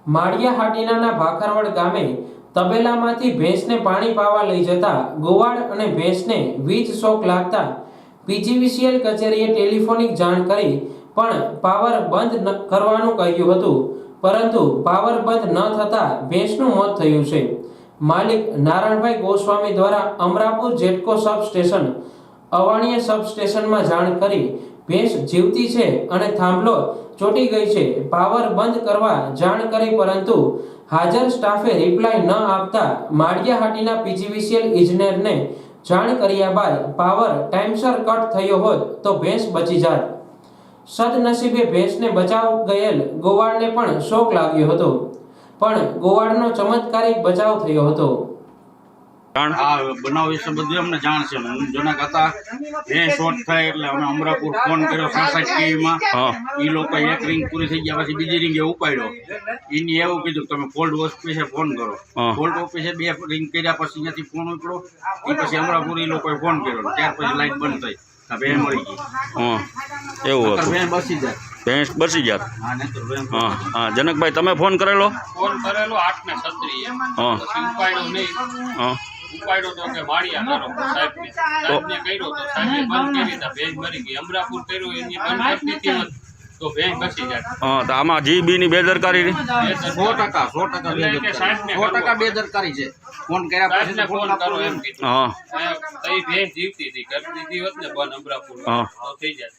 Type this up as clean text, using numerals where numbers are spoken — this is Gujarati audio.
માળિયા હાટીનાના ભાખરવડ ગામે તબેલામાંથી ભેંસને પાણી પાવા લઈ જતા ગોવાળ અને ભેંસને વીજ શોક લાગતા પીજીવીસીએલ કચેરીએ ટેલિફોનિક જાણ કરી પણ પાવર બંધ કરવાનું કહ્યું હતું, પરંતુ પાવર બંધ ન થતા ભેંસનું મોત થયું છે। માલિક નારાયણભાઈ ગોસ્વામી દ્વારા અમરાપુર જેટકો સબ સ્ટેશન અવાણીયા સબ સ્ટેશનમાં જાણ કરી ભેંસ જીવતી છે અને થાંભલો ચોટી ગઈ છે, પાવર બંધ કરવા જાણ કરી, પરંતુ હાજર સ્ટાફે રિપ્લાય ન આપતા માળિયા હાટીના પીજીવીસીએલ ઇજનેરને જાણ કર્યા બાદ પાવર ટાઈમસર કટ થયો હોત તો ભેંસ બચી જાત। સદનસીબે ભેંસને બચાવ ગયેલ ગોવાળને પણ શોક લાગ્યો હતો, પણ ગોવાળનો ચમત્કારિક બચાવ થયો હતો। આ બનાવ વિશે બધું અમને જાણ છે। હું જનક હતા, ભેંસ શોર્ટ થાય એટલે અમે અમરાપુર ફોન કર્યો સોસાયટીમાં। એ લોકો એક રિંગ પૂરી થઈ ગયા પછી બીજી રિંગે ઉપાડ્યો। એને એવું કીધું તમે ફોલ્ટ ઓફિસે ફોન કરો। ફોલ્ટ ઓફિસે 2 રિંગ કર્યા પછી ત્યાંથી ફોન ઉપડ્યો, એ પછી અમરાપુર એ લોકોએ ફોન કર્યો, ત્યાર પછી લાઈટ બંધ થઈ, ભેંસ મરી ગઈ। એવું હતું, ભેંસ બસી જાય, ભેંસ બચી જાત। હા નહીં તો ભેંસ હા જનકભાઈ તમે ફોન કરેલો? ફોન કરેલો 8:36 ઉપાડ્યો નહીં। ઉપાડ્યો તો કે માળિયા કરો સાહેબને કર્યો તો સાહેબે બંધ કરી દીધા, ભેંસ મરી ગઈ। અમરાપુર કર્યો એની બંધ કરતી હતી તો ભેંસ બચી જાય। તો આમાં જીબીની બેદરકારી 100% બેદરકારી છે। ફોન કર્યા પછી ફોન કરો એમ કીધું, હા ભેંસ જીવતી હતી, કરી દીધી હોત ને બંધ અમરાપુર તો થઈ જાય।